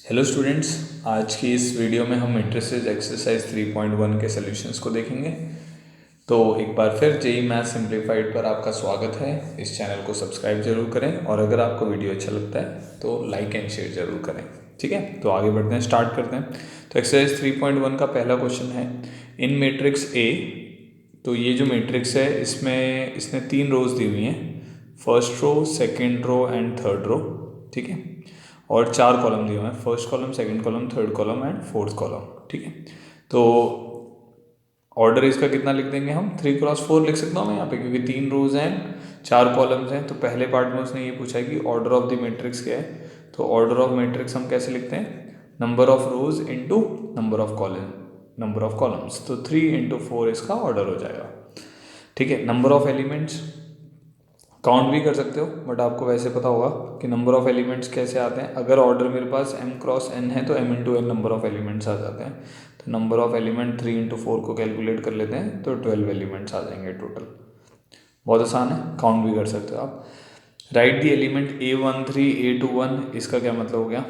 Hello students, आज की इस वीडियो में हम मैट्रिसेस एक्सरसाइज 3.1 के सॉल्यूशंस को देखेंगे। तो एक बार फिर जेई मैथ सिंप्लीफाइड पर आपका स्वागत है। इस चैनल को सब्सक्राइब जरूर करें और अगर आपको वीडियो अच्छा लगता है तो लाइक एंड शेयर जरूर करें। ठीक है, तो आगे बढ़ते हैं, स्टार्ट करते हैं। तो एक्सरसाइज 3.1 का पहला क्वेश्चन है, इन मैट्रिक्स ए। तो ये जो मैट्रिक्स है इसमें इसने 3 रोज दी हुई हैं, first row, second row and third row. ठीक है, और 4 कॉलम दिए हुए हैं, first column, second column, third column and fourth column. ठीक है, तो ऑर्डर इसका कितना लिख देंगे हम, 3x4 लिख सकता हूँ मैं यहाँ पे, क्योंकि 3 रोज हैं, 4 कॉलम्स हैं। तो पहले पार्ट में उसने ये पूछा है कि ऑर्डर ऑफ द मैट्रिक्स क्या है। तो ऑर्डर ऑफ मैट्रिक्स हम कैसे लिखते हैं, number of rows into number of columns. तो 3 इंटू 4 इसका ऑर्डर हो जाएगा। ठीक है, नंबर ऑफ एलिमेंट्स काउंट भी कर सकते हो, बट आपको वैसे पता होगा कि नंबर ऑफ एलिमेंट्स कैसे आते हैं। अगर ऑर्डर मेरे पास m क्रॉस n है तो m into an number of elements आ जाते हैं। तो नंबर ऑफ एलिमेंट 3 इंटू 4 को कैलकुलेट कर लेते हैं तो 12 एलिमेंट्स आ जाएंगे टोटल। बहुत आसान है, काउंट भी कर सकते हो आप। Right the element A13 A21, इसका क्या मतलब हो गया।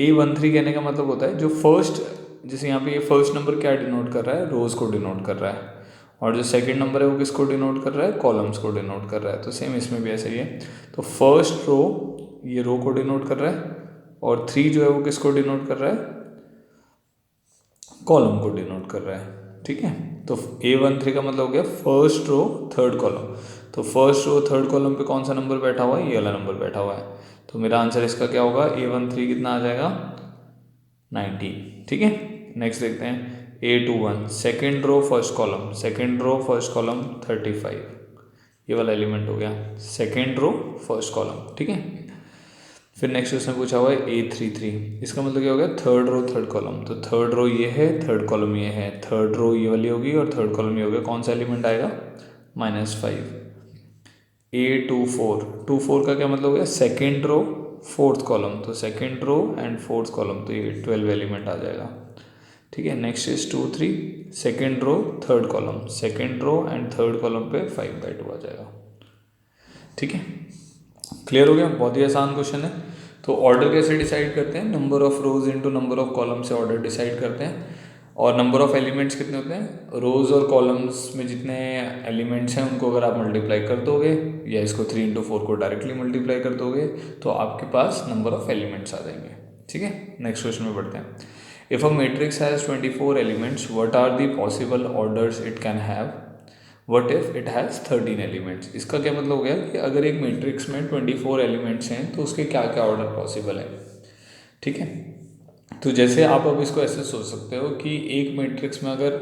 A13 कहने का मतलब होता है जो फर्स्ट, जैसे यहाँ पे ये फर्स्ट नंबर क्या डिनोट कर रहा है, रोज को डिनोट कर रहा है, और जो सेकंड नंबर है वो किसको डिनोट कर रहा है, कॉलम्स को डिनोट कर रहा है। तो सेम इसमें भी ऐसा ही है। तो फर्स्ट रो, ये रो को डिनोट कर रहा है, और 3 जो है वो किसको डिनोट कर रहा है, कॉलम को डिनोट कर रहा है। ठीक है, तो A13 का मतलब हो गया फर्स्ट रो थर्ड कॉलम। तो फर्स्ट रो थर्ड कॉलम पे कौन सा नंबर बैठा हुआ है, ये वाला नंबर बैठा हुआ है। तो मेरा आंसर इसका क्या होगा, A13 कितना आ जाएगा, 19। ठीक है, नेक्स्ट देखते हैं A21, second row first column 35, ये वाला एलिमेंट हो गया, सेकेंड रो फर्स्ट कॉलम। ठीक है, फिर नेक्स्ट उसने पूछा हुआ है A33, इसका मतलब क्या हो गया, थर्ड रो थर्ड कॉलम। तो थर्ड रो ये है, थर्ड कॉलम ये है, थर्ड रो ये वाली होगी और थर्ड कॉलम ये हो गया। कौन सा एलिमेंट आएगा, -5। A24 का क्या मतलब हो गया, सेकेंड रो फोर्थ कॉलम। तो second row and fourth column, तो ये 12 एलिमेंट आ जाएगा। ठीक है, next is 2 3, second row third column, second row and third column पे 5/2 आ जाएगा। ठीक है, क्लियर हो गया, बहुत ही आसान क्वेश्चन है। तो ऑर्डर कैसे डिसाइड करते हैं, number of rows into number of column से ऑर्डर डिसाइड करते हैं। और नंबर ऑफ एलिमेंट्स कितने होते हैं, रोज और कॉलम्स में जितने एलिमेंट्स हैं उनको अगर आप मल्टीप्लाई कर दोगे, या इसको 3 इंटू 4 को डायरेक्टली मल्टीप्लाई कर दोगे, तो आपके पास नंबर ऑफ एलिमेंट्स आ जाएंगे। ठीक है, नेक्स्ट क्वेश्चन में बढ़ते हैं। If a matrix has 24 elements, what are the possible orders it can have, what if it has 13 elements. इसका क्या मतलब हो गया कि अगर एक मैट्रिक्स में 24 एलिमेंट्स हैं तो उसके क्या क्या ऑर्डर पॉसिबल है। ठीक है, तो जैसे आप अब इसको ऐसे सोच सकते हो कि एक मैट्रिक्स में अगर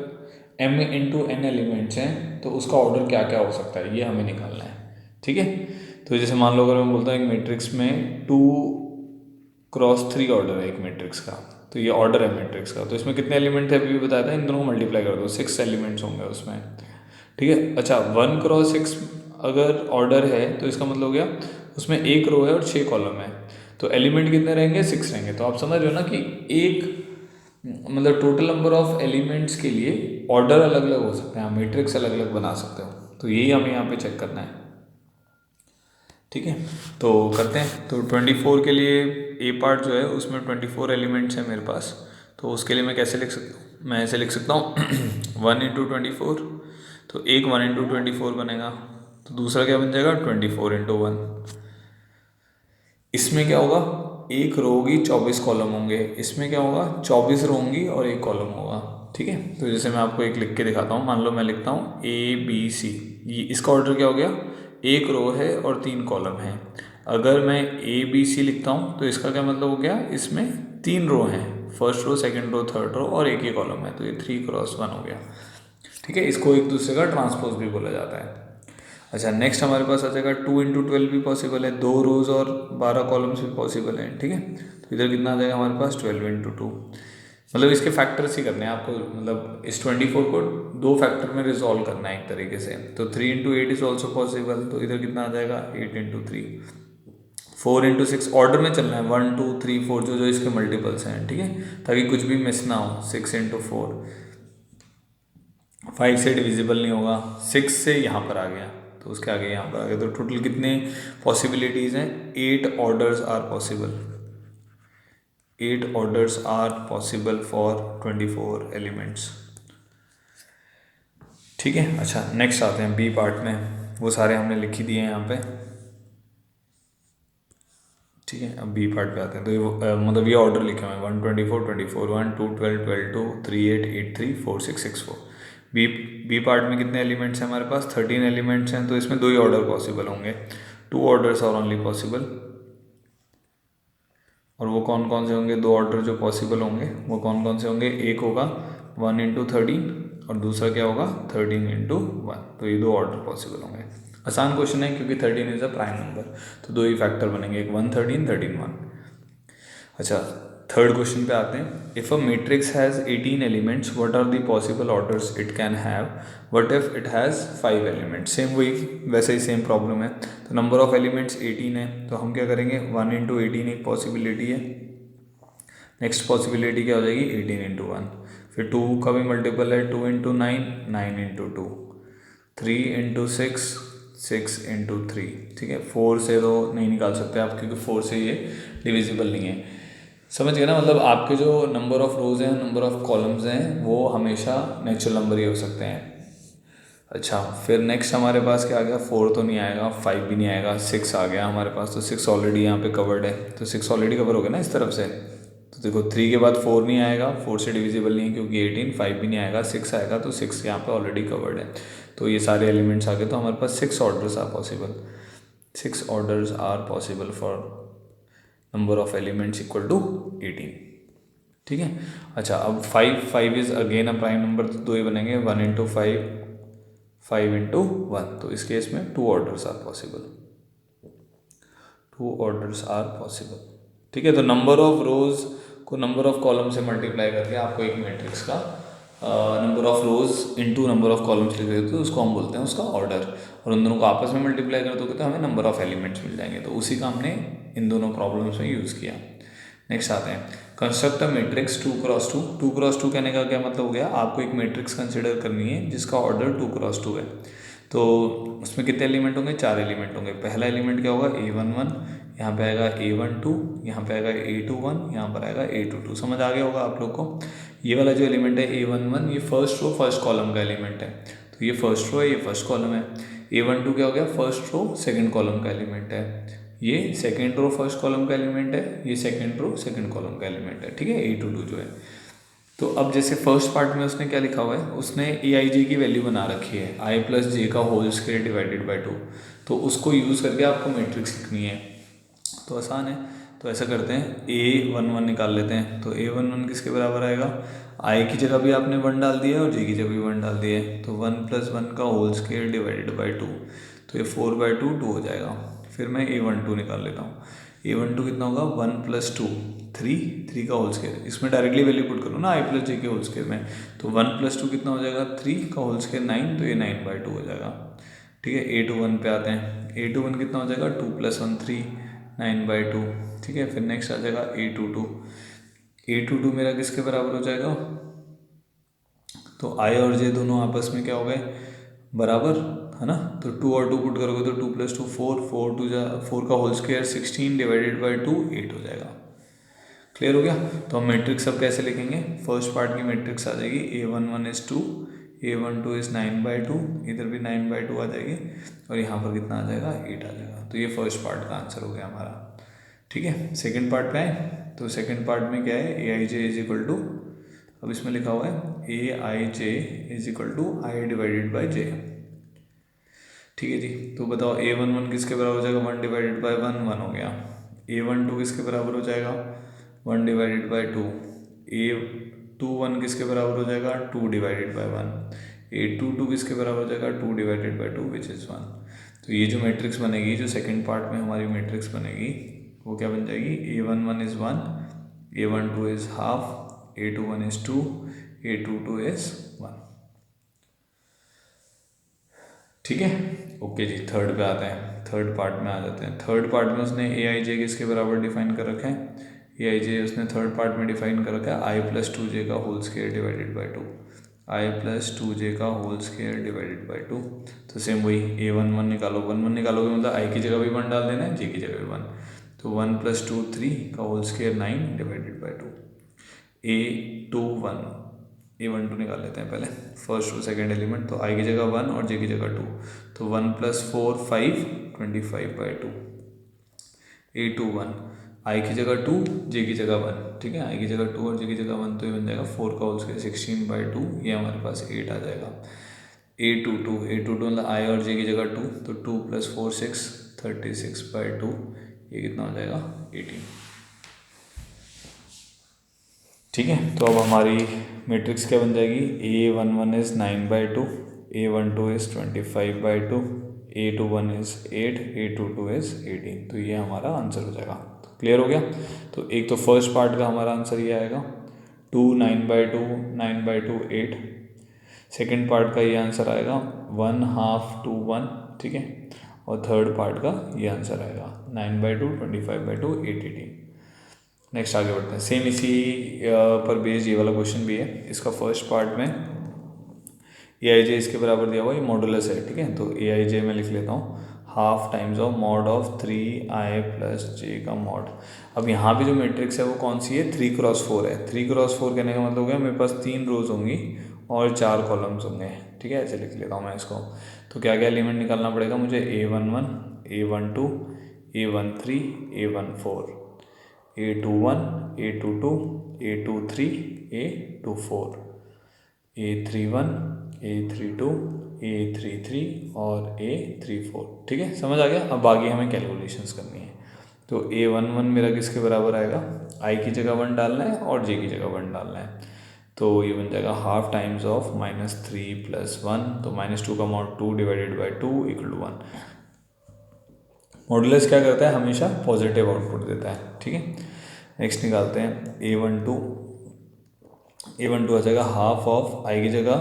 m इंटू एन एलिमेंट्स हैं तो उसका ऑर्डर क्या क्या हो सकता है, ये हमें निकालना है। ठीक है, तो जैसे मान लो अगर मैं बोलता हूँ एक मैट्रिक्स में 2x3 ऑर्डर है एक मैट्रिक्स का, तो ये ऑर्डर है मैट्रिक्स का। तो इसमें कितने एलिमेंट है अभी भी बताया था, इन दोनों को मल्टीप्लाई कर दो, 6 एलिमेंट्स होंगे उसमें। ठीक है, अच्छा 1x6 अगर ऑर्डर है तो इसका मतलब हो गया उसमें एक रो है और 6 कॉलम है, तो एलिमेंट कितने रहेंगे, 6 रहेंगे। तो आप समझ रहे हो ना कि एक मतलब टोटल नंबर ऑफ एलिमेंट्स के लिए ऑर्डर अलग अलग हो सकते हैं, आप मैट्रिक्स अलग अलग बना सकते हो। तो यही हमें यहाँ पे चेक करना है। ठीक है, तो करते हैं। तो 24 के लिए ए पार्ट जो है उसमें 24 एलिमेंट्स हैं मेरे पास। तो उसके लिए मैं कैसे लिख सकता हूँ, मैं ऐसे लिख सकता हूँ 1 इंटू 24। तो एक 1 इंटू 24 बनेगा, तो दूसरा क्या बन जाएगा 24 इंटू 1। इसमें क्या होगा, एक रो होगी 24 कॉलम होंगे, इसमें क्या होगा 24 रो होंगी और एक कॉलम होगा। ठीक है, तो जैसे मैं आपको एक लिख के दिखाता हूँ, मान लो मैं लिखता हूँ ABC, ये इसका ऑर्डर क्या हो गया, एक रो है और 3 कॉलम है। अगर मैं ABC लिखता हूँ तो इसका क्या मतलब हो गया, इसमें 3 रो हैं, first row second row third row और एक ही कॉलम है, तो ये 3x1 हो गया। ठीक है, इसको एक दूसरे का ट्रांसपोज भी बोला जाता है। अच्छा नेक्स्ट हमारे पास आ जाएगा 2 इंटू 12 भी पॉसिबल है, 2 रोज और 12 कॉलम्स भी पॉसिबल हैं। ठीक है, तो इधर कितना आ जाएगा हमारे पास 12 इंटू 2, मतलब इसके फैक्टर्स ही करने हैं आपको, मतलब इस 24 को 2 फैक्टर में रिजॉल्व करना है एक तरीके से। तो 3 इंटू 8 इज ऑल्सो पॉसिबल, तो इधर कितना आ जाएगा 8 इंटू 3। 4 इंटू 6 ऑर्डर में चलना है, 1 2 3 4 जो जो इसके मल्टीपल्स हैं। ठीक है, ताकि कुछ भी मिस ना हो। 6 इंटू 4, 5 से डिविजिबल नहीं होगा, 6 से यहाँ पर आ गया तो उसके आगे यहाँ पर आ गया। तो टोटल कितने पॉसिबिलिटीज़ हैं, 8 orders are possible, 8 orders are possible for 24 elements. ठीक है, अच्छा नेक्स्ट आते हैं बी पार्ट में, वो सारे हमने लिख ही दिए हैं यहाँ पे। ठीक है, अब बी पार्ट पे आते हैं। तो ये मतलब ये ऑर्डर लिखे हुए हैं 124 24 1 2 12 12 2 3 8 8 3 4 6 6 4। बी पार्ट में कितने एलिमेंट्स हैं हमारे पास? 13 एलिमेंट्स हैं, तो इसमें 2 ही ऑर्डर पॉसिबल होंगे, 2 ऑर्डर्स आर ओनली पॉसिबल। और वो कौन कौन से होंगे? 2 ऑर्डर जो पॉसिबल होंगे वो कौन कौन से होंगे? एक होगा 1 इंटू 13 और दूसरा क्या होगा 13 इंटू 1। तो ये 2 ऑर्डर पॉसिबल होंगे। आसान क्वेश्चन है क्योंकि 13 इज अ प्राइम नंबर, तो 2 ही फैक्टर बनेंगे, एक 1 13 13 1। अच्छा थर्ड क्वेश्चन पे आते हैं। If a matrix has 18 elements what are the possible orders it can have? What if it has 5 elements? Same वही वैसे ही सेम प्रॉब्लम है। तो नंबर ऑफ एलिमेंट्स 18 है, तो हम क्या करेंगे 1 इंटू 18 एक पॉसिबिलिटी है। नेक्स्ट पॉसिबिलिटी क्या हो जाएगी 18 इंटू 1। फिर 2 का भी मल्टीपल है, 2 इंटू 9 9 इंटू 2 3 इंटू 6 6 इंटू 3। ठीक है, 4 से तो नहीं निकाल सकते आप क्योंकि 4 से ये डिविजिबल नहीं है। समझ गए ना? मतलब आपके जो नंबर ऑफ रोज हैं नंबर ऑफ कॉलम्स हैं वो हमेशा नेचुरल नंबर ही हो सकते हैं। अच्छा फिर नेक्स्ट हमारे पास क्या आ गया? 4 तो नहीं आएगा, 5 भी नहीं आएगा, 6 आ गया हमारे पास। तो 6 ऑलरेडी यहाँ पे कवर्ड है, तो 6 ऑलरेडी कवर हो गया ना इस तरफ से। तो देखो 3 के बाद 4 नहीं आएगा, 4 से डिविजिबल नहीं है क्योंकि 18, 5 भी नहीं आएगा, 6 आएगा, तो 6 यहाँ पे ऑलरेडी कवर्ड है। तो ये सारे एलिमेंट्स आ गए, तो हमारे पास 6 orders are possible. 6 orders are possible for number of elements equal to 18। ठीक है, अच्छा अब 5 is again a prime number, तो 2 ही बनेंगे, 1 इंटू 5 5 इंटू 1। तो इस केस में 2 orders are possible, 2 orders are possible. ठीक है, तो नंबर ऑफ रोज को नंबर ऑफ कॉलम से मल्टीप्लाई करके आपको एक मैट्रिक्स का number of rows into number of columns लिख देते, तो उसको हम बोलते हैं उसका ऑर्डर। और उन दोनों को आपस में मल्टीप्लाई कर दोगे तो हमें नंबर ऑफ एलिमेंट्स मिल जाएंगे। तो उसी का हमने इन दोनों प्रॉब्लम्स में यूज़ किया। नेक्स्ट आते हैं construct a matrix 2x2। 2x2 कहने का क्या मतलब हो गया? आपको एक मैट्रिक्स कंसिडर करनी है जिसका ऑर्डर 2x2 है। तो उसमें कितने एलिमेंट होंगे? 4 एलिमेंट होंगे। पहला एलिमेंट क्या होगा? a11, यहाँ पे आएगा a12, यहाँ पे आएगा a21, यहाँ पर आएगा a22। समझ आ गया होगा आप लोग को? ये वाला जो एलिमेंट है a11 ये फर्स्ट रो फर्स्ट कॉलम का एलिमेंट है, तो ये फर्स्ट रो है, ये फर्स्ट कॉलम है। a12 क्या हो गया? फर्स्ट रो सेकंड कॉलम का एलिमेंट है। ये सेकंड रो फर्स्ट कॉलम का एलिमेंट है, ये सेकंड रो सेकंड कॉलम का एलिमेंट है। ठीक है, a22 जो है। तो अब जैसे फर्स्ट पार्ट में उसने क्या लिखा हुआ है? उसने ए आई जे की वैल्यू बना रखी है आई प्लस जे का होल स्क्वायर डिवाइडेड बाई 2। तो उसको यूज़ करके आपको मैट्रिक्स लिखनी है, तो आसान है। तो ऐसा करते हैं a11 निकाल लेते हैं। तो a11 किसके बराबर आएगा? आई की जगह भी आपने 1 डाल दिया है और जे की जगह भी 1 डाल दिया है, तो 1 + 1 का होल स्क्वायर डिवाइडेड बाई 2। तो ये 4/2 2 हो जाएगा। फिर मैं a12 निकाल लेता हूँ। a12 कितना होगा? 1 + 2 3 का होल स्क्वायर। इसमें डायरेक्टली वैल्यू पुट करो ना आई प्लस जे के होल स्क्वायर में, तो 1 + 2 कितना हो जाएगा? 3 का होल स्क्वायर 9, तो ये 9/2 हो जाएगा। ठीक है, a21 पे आते हैं। a21 कितना हो जाएगा? 2 + 1 3 9/2। ठीक है, फिर नेक्स्ट आ जाएगा a22। a22 मेरा किसके बराबर हो जाएगा? तो आई और जे दोनों आपस में क्या हो गए? बराबर, है ना? तो 2 और 2 पुट करोगे तो 2 + 2 4 4 2 4 का होल स्क्वायर 16 डिवाइडेड बाई 2 8 हो जाएगा। क्लियर हो गया? तो हम मैट्रिक्स अब कैसे लिखेंगे? फर्स्ट पार्ट की मैट्रिक्स आ जाएगी a11 इज 2, a12 इज 9/2, इधर भी 9/2 आ जाएगी और यहाँ पर कितना आ जाएगा? 8 आ जाएगा। तो ये फर्स्ट पार्ट का आंसर हो गया हमारा। ठीक है, सेकंड पार्ट पे आए। तो सेकंड पार्ट में क्या है? A I J is equal to, अब इसमें लिखा हुआ है A I J is equal to I divided by J. ठीक है जी, तो बताओ a11 किसके बराबर हो जाएगा? 1 डिवाइडेड बाई 1 1 हो गया। a12 किसके बराबर हो जाएगा? 1 डिवाइडेड बाई 2। a21 किसके बराबर हो जाएगा? 2 डिवाइडेड बाई 1। a22 किसके बराबर हो जाएगा? 2 डिवाइडेड बाई 2 विच इज़ 1। तो ये जो मैट्रिक्स बनेगी, जो सेकंड पार्ट में हमारी मैट्रिक्स बनेगी वो क्या बन जाएगी? a11 is 1, a12 is half, a21 is 2, a22 is 1। ठीक है, ओके जी। थर्ड पे आते हैं, थर्ड पार्ट में आ जाते हैं। थर्ड पार्ट में उसने ए आई जे किसके बराबर डिफाइन कर रखा है? ए आई जे उसने थर्ड पार्ट में डिफाइन कर रखा है आई प्लस 2 जे का whole square divided by 2। I plus 2 J का होल स्क्वायर डिवाइडेड बाई 2। तो सेम वही a11 निकालो, 1 1 निकालोगे मतलब आई की जगह भी 1 डाल देना है, जे की जगह भी 1। तो 1 + 2 3 का whole square 9 divided by 2। A21 A12 निकाल लेते हैं पहले, फर्स्ट और सेकेंड एलिमेंट। तो आई की जगह 1 और जे की जगह 2, तो 1 + 4 5 25/2। A21 आई की जगह 2 जे की जगह 1, ठीक है, आई की जगह 2 और जे की जगह 1, तो ये बन जाएगा 4 का होल स्क्वायर 16/2, ये हमारे पास 8 आ जाएगा। A22 मतलब आई और जे की जगह 2, तो 2 + 4 6 36/2, ये कितना हो जाएगा 18। ठीक है, तो अब हमारी मैट्रिक्स क्या बन जाएगी, A11 is 9/2, A12 is 25/2, A21 is 8, A22 is 18। तो ये हमारा आंसर हो जाएगा। तो क्लियर हो गया। तो एक तो फर्स्ट पार्ट का हमारा आंसर ये आएगा 2 9/2 9/2 8। सेकेंड पार्ट का ये आंसर आएगा 1/2 2 1, ठीक है। और थर्ड पार्ट का ये आंसर आएगा 9/2 25/2 8 18। नेक्स्ट आगे बढ़ते हैं। सेम इसी पर बेस्ड ये वाला क्वेश्चन भी है। इसका फर्स्ट पार्ट में ए आई जे इसके बराबर दिया हुआ, ये मॉडुलस है, ठीक है। तो ए आई जे मैं लिख लेता हूँ, half times of mod of 3i + j का मॉड। अब यहाँ पे जो मैट्रिक्स है वो कौन सी है, 3x4 है। 3x4 कहने का मतलब हो गया मेरे पास 3 रोज होंगी और 4 कॉलम्स होंगे, ठीक है। ऐसे लिख लेता हूँ मैं इसको। तो क्या क्या एलिमेंट निकालना पड़ेगा मुझे, A11 A12 A13 A14, A21 A22 A23 A24, A31 A32 A33 और A34, ठीक है, समझ आ गया। अब आगे हमें कैलकुलेशंस करनी है। तो A11 मेरा किसके बराबर आएगा, आई की जगह 1 डालना है और जे की जगह 1 डालना है। तो ये बन जाएगा हाफ टाइम्स ऑफ -3 + 1, तो -2 का मॉड 2 डिवाइडेड बाई 2 = 1। मॉडुलस क्या करता है, हमेशा पॉजिटिव आउटपुट देता है, ठीक है। नेक्स्ट निकालते हैं A12 आ जाएगा हाफ ऑफ आई की जगह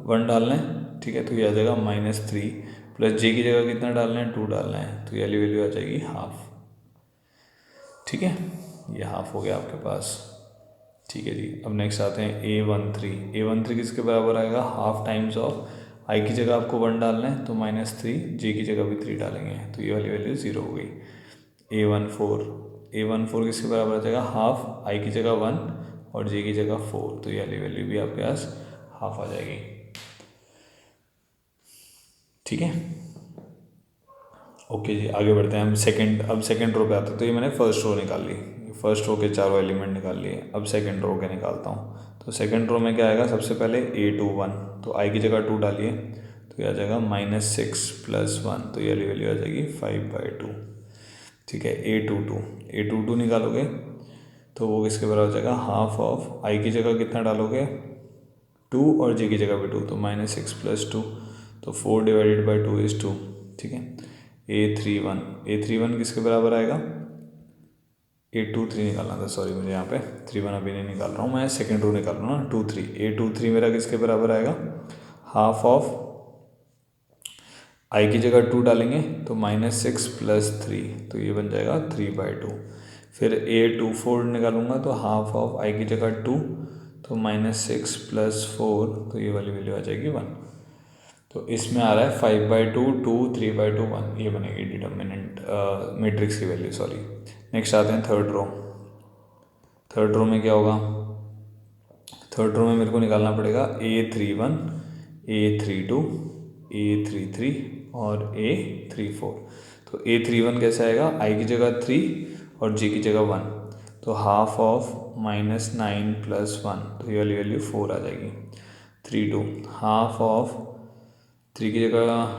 1 डालना है, ठीक है। तो ये आ जाएगा -3 + जे की जगह कितना डालना है, 2 डालना है, तो ये वाली वैल्यू आ जाएगी हाफ, ठीक है। ये हाफ हो गया आपके पास, ठीक है जी। अब नेक्स्ट आते हैं A13 किसके बराबर आएगा, हाफ टाइम्स ऑफ आई की जगह आपको 1 डालना है, तो -3, जे की जगह भी 3 डालेंगे, तो ये वाली वैल्यू 0 हो गई। A14 किसके बराबर आ जाएगा, हाफ आई की जगह 1 और जे की जगह 4, तो ये वाली वैल्यू भी आपके पास हाफ आ जाएगी, ठीक है। ओके जी, आगे बढ़ते हैं हम। अब सेकंड रो पे आते हैं। तो ये मैंने फर्स्ट रो निकाल ली, फर्स्ट रो के चारों एलिमेंट निकाल लिए। अब सेकंड रो के निकालता हूँ। तो सेकंड रो में क्या आएगा, सबसे पहले A21, तो आई की जगह 2 डालिए, तो ये आ जाएगा -6 + 1, तो ये वाली वैल्यू आ जाएगी 5/2, ठीक है। A22 निकालोगे तो वो किसके बराबर हो जाएगा, हाफ ऑफ आई की जगह कितना डालोगे 2 और जे की जगह भी 2, तो -6 + 2, तो 4 डिवाइडेड बाई 2 = 2, ठीक है। A31 किसके बराबर आएगा, A23 निकालना था, सॉरी मुझे यहाँ पे 31 अभी नहीं निकाल रहा हूँ मैं, सेकेंड रो निकाल रहा हूँ ना। 23 A23 मेरा किसके बराबर आएगा, हाफ ऑफ आई की जगह 2 डालेंगे, तो -6 + 3, तो ये बन जाएगा 3/2। फिर A24 निकालूंगा, तो हाफ ऑफ आई की जगह 2, तो -6 + 4, तो ये वाली वैल्यू आ जाएगी 1। तो इसमें आ रहा है 5/2 2 3/2 1, ये बनेगी डिटर्मिनेंट मैट्रिक्स की वैल्यू, सॉरी। नेक्स्ट आते हैं थर्ड रो में क्या होगा, थर्ड रो में मेरे को निकालना पड़ेगा A31 A32 A33 और A34। तो A31 कैसे आएगा, आई की जगह 3 और जे की जगह 1, तो हाफ ऑफ -9 + 1, तो ये वाली वैल्यू 4 आ जाएगी। 32 हाफ ऑफ 3 की जगह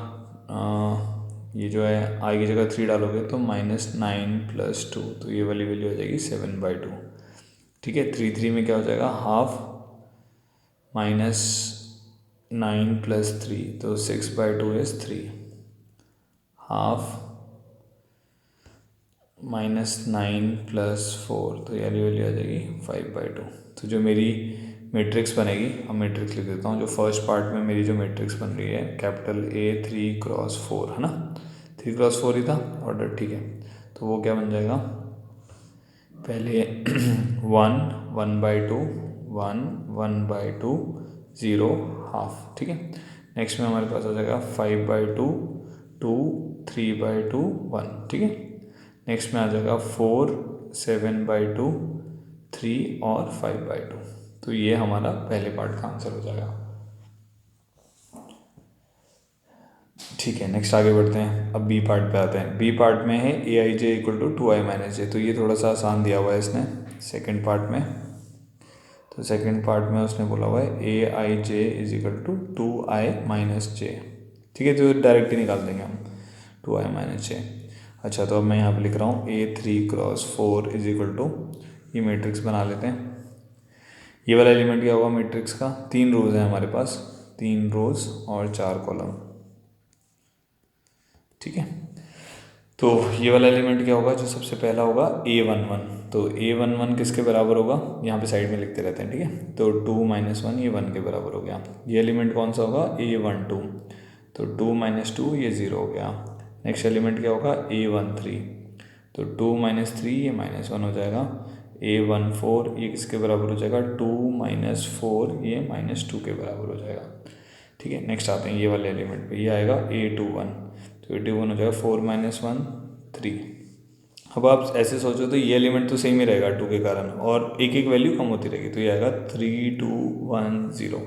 ये जो है आई की जगह 3 डालोगे, तो -9 + 2, तो ये वाली वैल्यू आ जाएगी 7/2, ठीक है। 3 में क्या हो जाएगा, हाफ -9 + 3, तो 6/2 = 3, हाफ -9 + 4, तो ये वैल्यू आ जाएगी 5/2। तो जो मेरी मैट्रिक्स बनेगी, अब मैट्रिक्स लिख देता हूँ। जो फर्स्ट पार्ट में मेरी जो मैट्रिक्स बन रही है, कैपिटल A 3x4 है ना, 3x4 ही था ऑर्डर, ठीक है। तो वो क्या बन जाएगा, पहले 1 1/2 1 1/2 0 हाफ, ठीक है। नेक्स्ट में हमारे पास आ जाएगा 5/2 2 3/2 1, ठीक है। नेक्स्ट में आ जाएगा 4, 7/2, 3 और 5/2। तो ये हमारा पहले पार्ट का आंसर हो जाएगा। ठीक है, नेक्स्ट आगे बढ़ते हैं। अब बी पार्ट पे आते हैं। बी पार्ट में है aij = 2i - j। तो ये थोड़ा सा आसान दिया हुआ है इसने सेकंड पार्ट में। तो सेकंड पार्ट में उसने बोला हुआ है aij = 2i - j। ठीक है, तो डायरेक्ट ही निकाल देंगे हम 2i - j। अच्छा, तो अब मैं यहाँ पे लिख रहा हूँ A3 × 4 = ये मैट्रिक्स बना लेते हैं। ये वाला एलिमेंट क्या होगा मैट्रिक्स का? 3 रोज है हमारे पास, 3 रोज और 4 कॉलम। ठीक है, तो ये वाला एलिमेंट क्या होगा? जो सबसे पहला होगा A11। तो A11 किसके बराबर होगा? यहाँ पे साइड में लिखते रहते हैं। ठीक है, तो 2 - 1 ये 1 के बराबर हो गया। ये एलिमेंट कौन सा होगा? A12। तो 2 - 2 ये 0 हो गया। नेक्स्ट एलिमेंट क्या होगा? A13। तो 2 - 3 ये -1 हो जाएगा। A14 ये किसके बराबर हो जाएगा? 2 - 4 ये -2 के बराबर हो जाएगा। ठीक है, नेक्स्ट आते हैं ये वाले एलिमेंट पे। ये आएगा A21। तो A21 हो जाएगा 4 - 1 3। अब आप ऐसे सोचो तो ये एलिमेंट तो सेम ही रहेगा 2 के कारण, और एक एक वैल्यू कम होती रहेगी। तो ये आएगा 3 2 1 0।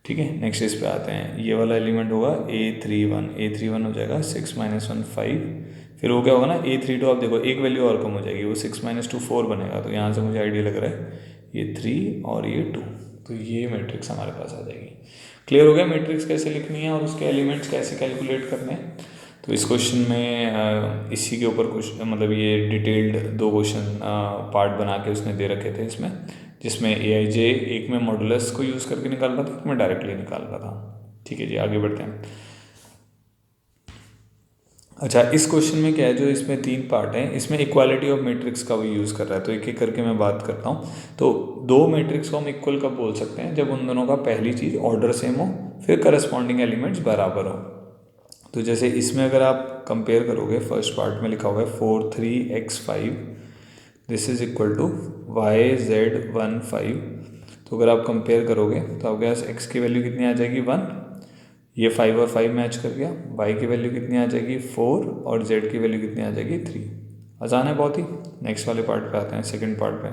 ठीक है, नेक्स्ट इस पे आते हैं। ये वाला एलिमेंट होगा A31 हो जाएगा 6 - 1 5। फिर वो क्या होगा ना, A32 आप देखो एक वैल्यू और कम हो जाएगी, वो 6 - 2 4 बनेगा। तो यहाँ से मुझे आइडिया लग रहा है ये 3 और ये 2। तो ये मैट्रिक्स हमारे पास आ जाएगी। क्लियर हो गया मैट्रिक्स कैसे लिखनी है और उसके एलिमेंट्स कैसे कैलकुलेट करने हैं। तो इस क्वेश्चन में इसी के ऊपर कुछ मतलब ये डिटेल्ड 2 क्वेश्चन पार्ट बना के उसने दे रखे थे इसमें, जिसमें aij एक में मॉडुलस को यूज़ करके निकाल रहा था, एक में डायरेक्टली निकाल रहा था। ठीक है जी, आगे बढ़ते हैं। अच्छा, इस क्वेश्चन में क्या है, जो इसमें 3 पार्ट हैं, इसमें इक्वालिटी ऑफ मैट्रिक्स का वो यूज़ कर रहा है। तो एक एक करके मैं बात करता हूँ। तो 2 मैट्रिक्स को हम इक्वल कब बोल सकते हैं? जब उन दोनों का पहली चीज़ ऑर्डर सेम हो, फिर करस्पॉन्डिंग एलिमेंट्स बराबर हो। तो जैसे इसमें अगर आप कंपेयर करोगे, फर्स्ट पार्ट में लिखा हुआ है 4 3 x 5 this is equal to YZ 1 5। तो अगर आप कंपेयर करोगे तो आपके पास x की वैल्यू कितनी आ जाएगी? 1। ये 5 और 5 मैच कर गया। y की वैल्यू कितनी आ जाएगी? 4। और z की वैल्यू कितनी आ जाएगी? 3। आसान है बहुत ही। नेक्स्ट वाले पार्ट पे आते हैं, सेकंड पार्ट पे।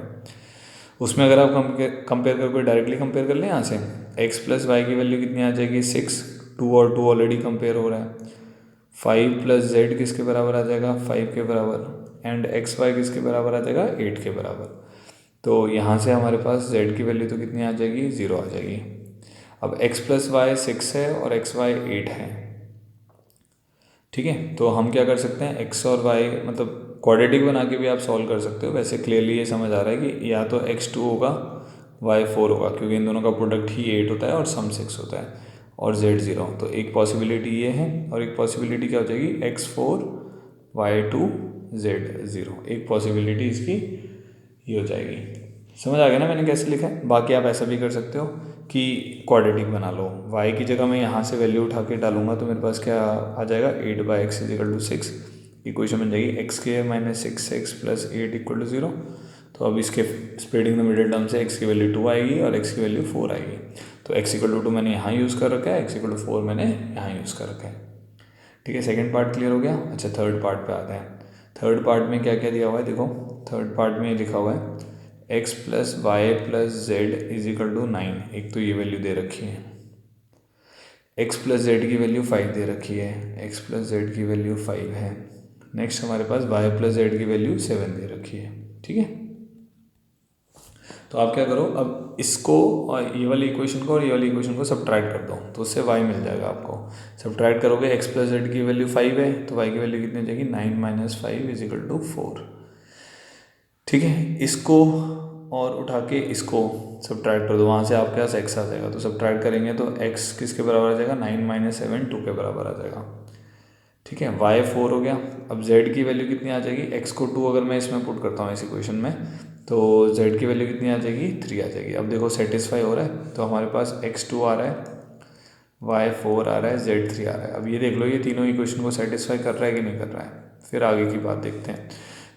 उसमें अगर आप कंपेयर करोगे, डायरेक्टली कंपेयर कर लें यहाँ से, x + y की वैल्यू कितनी आ जाएगी? 6। 2 और 2 ऑलरेडी कंपेयर हो रहा है। 5 + z किसके बराबर आ जाएगा? 5 के बराबर। एंड एक्स वाई किसके बराबर आ जाएगा? 8 के बराबर। तो यहाँ से हमारे पास z की वैल्यू तो कितनी आ जाएगी? 0 आ जाएगी। अब x + y 6 है और एक्स वाई 8 है। ठीक है, तो हम क्या कर सकते हैं, x और y मतलब क्वाड्रेटिक बना के भी आप सॉल्व कर सकते हो। वैसे क्लियरली ये समझ आ रहा है कि या तो x2 होगा y4 होगा, क्योंकि इन दोनों का प्रोडक्ट ही 8 होता है और सम 6 होता है, और z 0। तो एक पॉसिबिलिटी ये है, और एक पॉसिबिलिटी क्या हो जाएगी? x4 y2 z 0। एक पॉसिबिलिटी इसकी ये हो जाएगी। समझ आ गया ना मैंने कैसे लिखा है? बाकी आप ऐसा भी कर सकते हो कि क्वाड्रेटिक बना लो। y की जगह मैं यहाँ से वैल्यू उठा के डालूंगा तो मेरे पास क्या आ जाएगा? 8/x = 6। इक्वेशन बन जाएगी x² - 6x + 8 = 0। तो अब इसके स्प्रेडिंग द मिडिल टर्म से x की वैल्यू 2 आएगी और x की वैल्यू 4 आएगी। तो x = 2 मैंने यहाँ यूज़ कर रखा है, x = 4 मैंने यहाँ यूज़ कर रखा है। ठीक है, सेकेंड पार्ट क्लियर हो गया। अच्छा, थर्ड पार्ट पे आते हैं। थर्ड पार्ट में क्या क्या दिया हुआ है देखो। थर्ड पार्ट में लिखा हुआ है x + y + z = 9। एक तो ये वैल्यू दे रखी है। x + z की वैल्यू 5 दे रखी है। x + z की वैल्यू 5 है। नेक्स्ट हमारे पास y + z की वैल्यू 7 दे रखी है। ठीक है, तो आप क्या करो, अब इसको और ये वाली इक्वेशन को और ये वाली इक्वेशन को सब्ट्रैक्ट कर दो, तो उससे y मिल जाएगा आपको। सब्ट्रैक्ट करोगे, x + z की वैल्यू 5 है तो y की वैल्यू कितनी हो जाएगी? 9 - 5 = 4। ठीक है, इसको और उठा के इसको सब्ट्रैक्ट कर दो, वहाँ से आपके पास x आ जाएगा। तो सब्ट्रैक्ट करेंगे तो x किसके बराबर आ जाएगा? 9 - 7 2 के बराबर आ जाएगा। ठीक है, y 4 हो गया। अब z की वैल्यू कितनी आ जाएगी? x को 2 अगर मैं इसमें पुट करता हूँ इस इक्वेशन में, तो z की वैल्यू कितनी आ जाएगी? 3 आ जाएगी। अब देखो सेटिस्फाई हो रहा है, तो हमारे पास x2 आ रहा है, y4 आ रहा है, z3 आ रहा है। अब ये देख लो, ये तीनों इक्वेशन को सेटिस्फाई कर रहा है कि नहीं कर रहा है। फिर आगे की बात देखते हैं।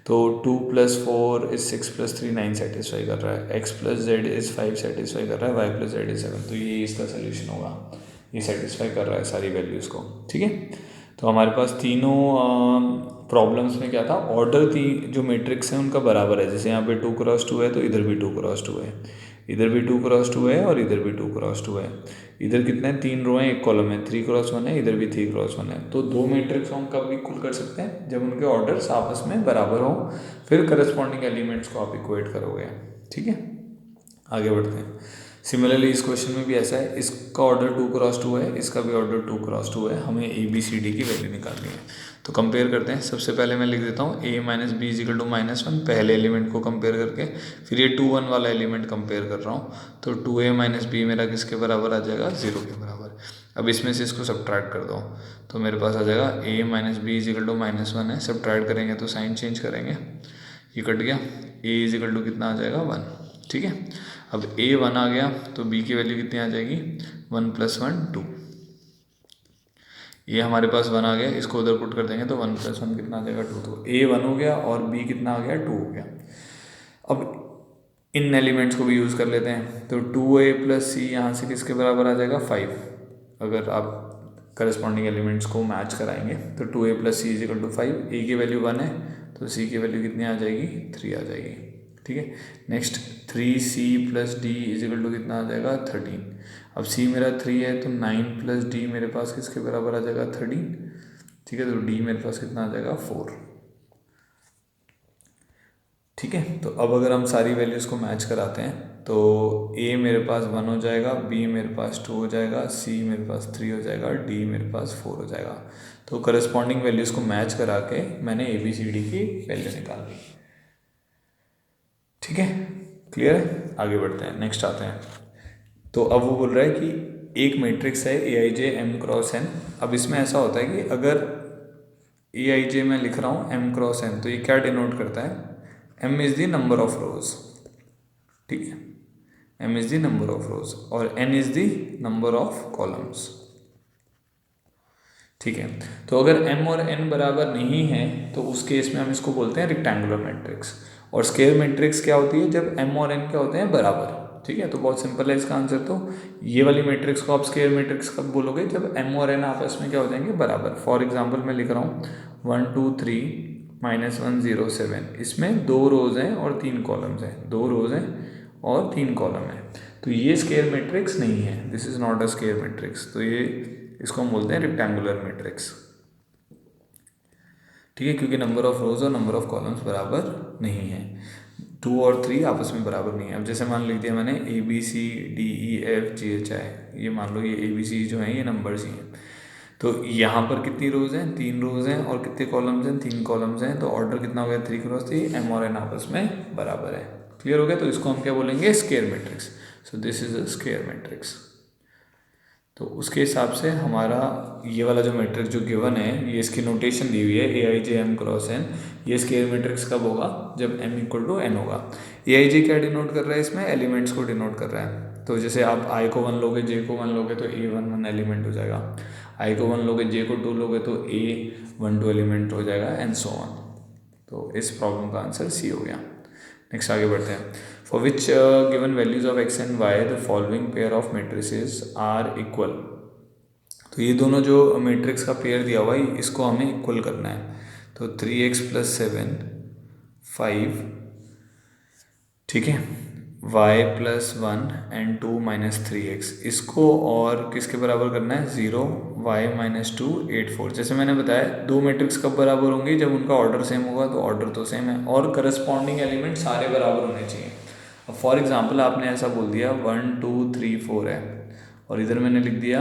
तो 2 + 4 = 6 + 3 9 सेटिस्फाई कर रहा है, x + z = 5 सेटिस्फाई कर रहा है, y + z = 7। तो ये इसका सोल्यूशन होगा, ये सेटिस्फाई कर रहा है सारी वैल्यूज़ को। ठीक है, तो हमारे पास तीनों प्रॉब्लम्स में क्या था, ऑर्डर थी जो मैट्रिक्स है उनका बराबर है। जैसे यहाँ पे 2x2 है तो इधर भी 2x2 है, इधर भी 2x2 है और इधर भी 2x2 है। इधर कितने हैं, 3 रो हैं, एक कॉलम है, 3x1 है, इधर भी 3x1 है। तो दो मैट्रिक्स हम कब इक्वल कर सकते हैं, जब उनके ऑर्डर्स आपस में बराबर हों, फिर करस्पॉन्डिंग एलिमेंट्स को आप इक्वेट करोगे। ठीक है, आगे बढ़ते हैं। सिमिलरली इस क्वेश्चन में भी ऐसा है, इसका ऑर्डर 2x2 है, इसका भी ऑर्डर 2x2 है, हमें ए बी सी डी की वैल्यू निकालनी है। तो कंपेयर करते हैं। सबसे पहले मैं लिख देता हूँ a minus B equal to -1, पहले एलिमेंट को कंपेयर करके, फिर ये 2 1 वाला एलिमेंट कंपेयर कर रहा हूँ। तो 2a माइनस बी मेरा किसके बराबर आ जाएगा, 0 के बराबर। अब इसमें से इसको सब्ट्रैक्ट कर दो तो मेरे पास आ जाएगा a minus B equal to -1 है, सब्ट्रैक्ट करेंगे तो साइन चेंज करेंगे, ये कट गया, a इजिकल टू कितना आ जाएगा 1। ठीक है, अब a 1 आ गया तो b की वैल्यू कितनी आ जाएगी, 1 + 1 2। ये हमारे पास 1 आ गया, इसको उधर पुट कर देंगे तो 1 + 1 कितना आ जाएगा 2। तो a 1 हो गया और b कितना आ गया 2 हो गया। अब इन एलिमेंट्स को भी यूज़ कर लेते हैं। तो 2a + c यहाँ से किसके बराबर आ जाएगा 5। अगर आप करस्पॉन्डिंग एलिमेंट्स को मैच कराएंगे तो 2a + c equal to 5। a की वैल्यू 1 है तो c की वैल्यू कितनी आ जाएगी, 3 आ जाएगी। ठीक है, next 3c + d is equal to कितना आ जाएगा 13। अब c मेरा 3 है तो 9 + d मेरे पास किसके बराबर आ जाएगा 13। ठीक है, तो d मेरे पास कितना आ जाएगा 4। ठीक है, तो अब अगर हम सारी वैल्यूज़ को मैच कराते हैं तो a मेरे पास 1 हो जाएगा, b मेरे पास 2 हो जाएगा, c मेरे पास 3 हो जाएगा, d मेरे पास 4 हो जाएगा। तो करस्पॉन्डिंग वैल्यूज़ को मैच करा के मैंने ए बी सी डी की वैल्यू निकाल ली। ठीक है, क्लियर है, आगे बढ़ते हैं, नेक्स्ट आते हैं। तो अब वो बोल रहा है कि एक मैट्रिक्स है aij m × n। अब इसमें ऐसा होता है कि अगर aij मैं लिख रहा हूँ m × n तो ये क्या डिनोट करता है, m is the number of रोज। ठीक है, m is the number of रोज और n is the number of columns. ठीक है, तो अगर m और n बराबर नहीं है तो उस केस में हम इसको बोलते हैं रेक्टेंगुलर मैट्रिक्स। और स्क्वायर मैट्रिक्स क्या होती है, जब m और n क्या होते हैं बराबर। ठीक है, तो बहुत सिंपल है इसका आंसर। तो ये वाली मैट्रिक्स को आप स्क्वायर मैट्रिक्स कब बोलोगे, जब m और n आपस में क्या हो जाएंगे बराबर। फॉर एग्जांपल मैं लिख रहा हूँ 1 2 3 -1 0 7, इसमें 2 रोज हैं और 3 कॉलम्स हैं, 2 रोज हैं और 3 कॉलम है। तो ये स्क्वायर मैट्रिक्स नहीं है, this is not a square matrix. तो ये इसको हम बोलते हैं रेक्टेंगुलर मैट्रिक्स। ठीक है, क्योंकि नंबर ऑफ रोज और नंबर ऑफ कॉलम्स बराबर नहीं है, 2 और 3 आपस में बराबर नहीं है। अब जैसे मान लिख दिया मैंने ABCDEFGHI, ये मान लो ये ABC जो है ये नंबर्स ही हैं। तो यहाँ पर कितनी रोज हैं, 3 रोज हैं और कितने कॉलम्स हैं, 3 कॉलम्स हैं। तो ऑर्डर कितना हो गया 3 × 3, m और n आपस में बराबर है। क्लियर हो गया, तो इसको हम क्या बोलेंगे, square matrix. So this is a square matrix. तो उसके हिसाब से हमारा ये वाला जो मैट्रिक्स जो गिवन है, ये इसकी नोटेशन दी हुई है aij m × n। ये स्क्वायर मैट्रिक्स कब होगा, जब m = n होगा। aij क्या डिनोट कर रहा है, इसमें एलिमेंट्स को डिनोट कर रहा है। तो जैसे आप i को 1 लोगे, j को 1 लोगे तो a 1 1 एलिमेंट हो जाएगा, i को 1 लोगे, j को 2 लोगे तो a 1 2 एलिमेंट हो जाएगा, एंड सो ऑन। तो इस प्रॉब्लम का आंसर सी हो गया। नेक्स्ट आगे बढ़ते हैं। For which given values of x and y the following pair of matrices are equal. तो ये दोनों जो मैट्रिक्स का पेयर दिया हुआ है इसको हमें इक्वल करना है। तो 3x + 7 5, ठीक है, y + 1 and 2 - 3x, इसको और किसके बराबर करना है 0 y - 2 8 4। जैसे मैंने बताया दो मैट्रिक्स कब बराबर होंगी, जब उनका ऑर्डर सेम होगा। तो ऑर्डर तो सेम है और करस्पॉन्डिंग एलिमेंट सारे बराबर होने चाहिए। अब फॉर एग्जांपल आपने ऐसा बोल दिया 1 2 3 4 है और इधर मैंने लिख दिया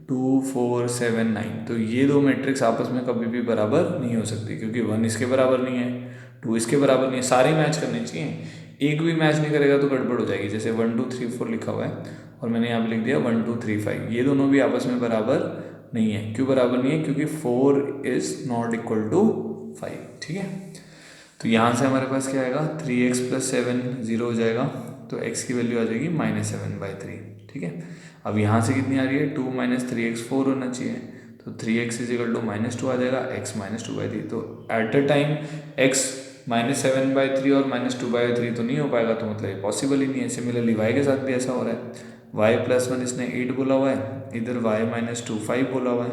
2 4 7 9, तो ये दो मैट्रिक्स आपस में कभी भी बराबर नहीं हो सकती, क्योंकि 1 इसके बराबर नहीं है, 2 इसके बराबर नहीं है, सारे मैच करने चाहिए। एक भी मैच नहीं करेगा तो गड़बड़ हो जाएगी। जैसे 1 2 3 4 लिखा हुआ है और मैंने यहाँ पे लिख दिया 1 2 3 5, ये दोनों भी आपस में बराबर नहीं है। क्यों बराबर नहीं है, क्योंकि 4 इज नॉट इक्वल टू 5। ठीक है, तो यहाँ से हमारे पास क्या आएगा 3x + 7 0 हो जाएगा, तो x की वैल्यू आ जाएगी -7/3। ठीक है, अब यहाँ से कितनी आ रही है 2 - 3x 4 होना चाहिए, तो 3x = -2 आ जाएगा, x -2/3। तो एट अ टाइम x -7/3 और -2/3 तो नहीं हो पाएगा, तो मतलब ये पॉसिबल ही नहीं है। सिमिलरली y के साथ भी ऐसा हो रहा है, y+1 इसने 8 बोला हुआ है, इधर y-2 5 बोला हुआ है,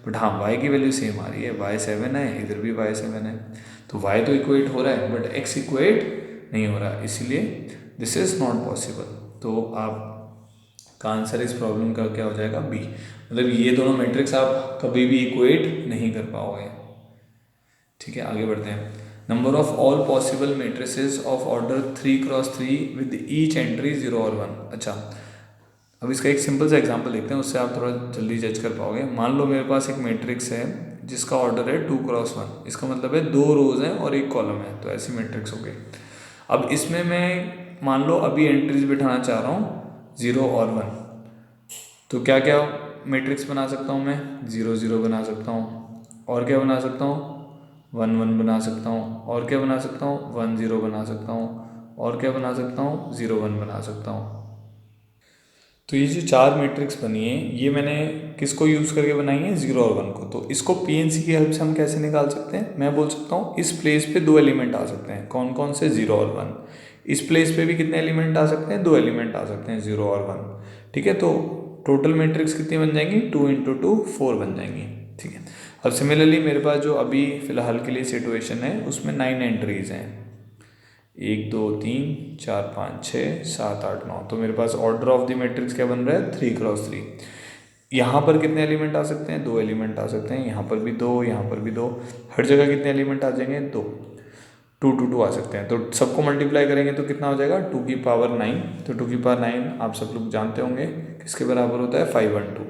बट हाँ y की वैल्यू सेम आ रही है, y 7 है, इधर भी y 7 है, तो y तो इक्वेट हो रहा है बट x इक्वेट नहीं हो रहा, इसलिए दिस इज़ नॉट पॉसिबल। तो आप का आंसर इस प्रॉब्लम का क्या हो जाएगा, बी। मतलब ये दोनों मैट्रिक्स आप कभी भी इक्वेट नहीं कर पाओगे। ठीक है, आगे बढ़ते हैं। Number of all possible matrices of order 3x3 with each entry 0 और 1। अच्छा, अब इसका एक सिंपल सा एग्जांपल देखते हैं, उससे आप थोड़ा जल्दी जज कर पाओगे। मान लो मेरे पास एक मैट्रिक्स है जिसका ऑर्डर है 2x1, इसका मतलब है 2 रोज हैं और 1 कॉलम है, तो ऐसी मैट्रिक्स हो गई। अब इसमें मैं मान लो अभी एंट्रीज बिठाना चाह रहा हूँ 0 और 1, तो क्या क्या मैट्रिक्स बना सकता हूँ मैं, 0 0 बना सकता हूँ, और क्या बना सकता हूँ 1 1 बना सकता हूँ, और क्या बना सकता हूँ 1 0 बना सकता हूँ, और क्या बना सकता हूँ 0 1 बना सकता हूँ। तो ये जो 4 मैट्रिक्स बनी है ये मैंने किसको यूज़ करके बनाई है, 0 और 1 को। तो इसको PNC की हेल्प से हम कैसे निकाल सकते हैं, मैं बोल सकता हूँ इस प्लेस पे 2 एलिमेंट आ सकते हैं, कौन कौन से, 0 और 1। इस प्लेस पे भी कितने एलिमेंट आ सकते हैं, 2 एलिमेंट आ सकते हैं, 0 और 1। ठीक है, तो टोटल मैट्रिक्स कितनी बन जाएंगी, 2 × 2 4 बन जाएंगी। ठीक है, अब सिमिलरली मेरे पास जो अभी फ़िलहाल के लिए सिचुएशन है उसमें 9 एंट्रीज हैं, 1 2 3 4 5 6 7 8 9। तो मेरे पास ऑर्डर ऑफ द मैट्रिक्स क्या बन रहा है, 3x3। यहाँ पर कितने एलिमेंट आ सकते हैं, 2 एलिमेंट आ सकते हैं, यहाँ पर भी 2, यहाँ पर भी 2, हर जगह कितने एलिमेंट आ जाएंगे, 2 2 2 2 आ सकते हैं। तो सबको मल्टीप्लाई करेंगे तो कितना हो जाएगा, 2⁴9। तो 2⁴9 आप सब लोग जानते होंगे किसके बराबर होता है, 512।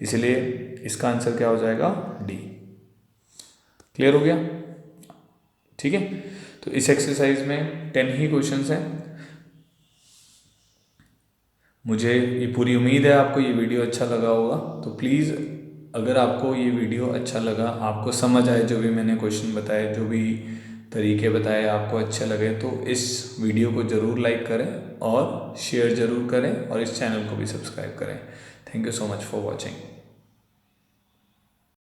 इसलिए इसका आंसर क्या हो जाएगा, डी। क्लियर हो गया। ठीक है, तो इस एक्सरसाइज में 10 ही क्वेश्चंस हैं। मुझे ये पूरी उम्मीद है आपको ये वीडियो अच्छा लगा होगा। तो प्लीज़ अगर आपको ये वीडियो अच्छा लगा, आपको समझ आए जो भी मैंने क्वेश्चन बताए, जो भी तरीके बताए आपको अच्छे लगे, तो इस वीडियो को ज़रूर लाइक करें और शेयर ज़रूर करें और इस चैनल को भी सब्सक्राइब करें। Thank you so much for watching.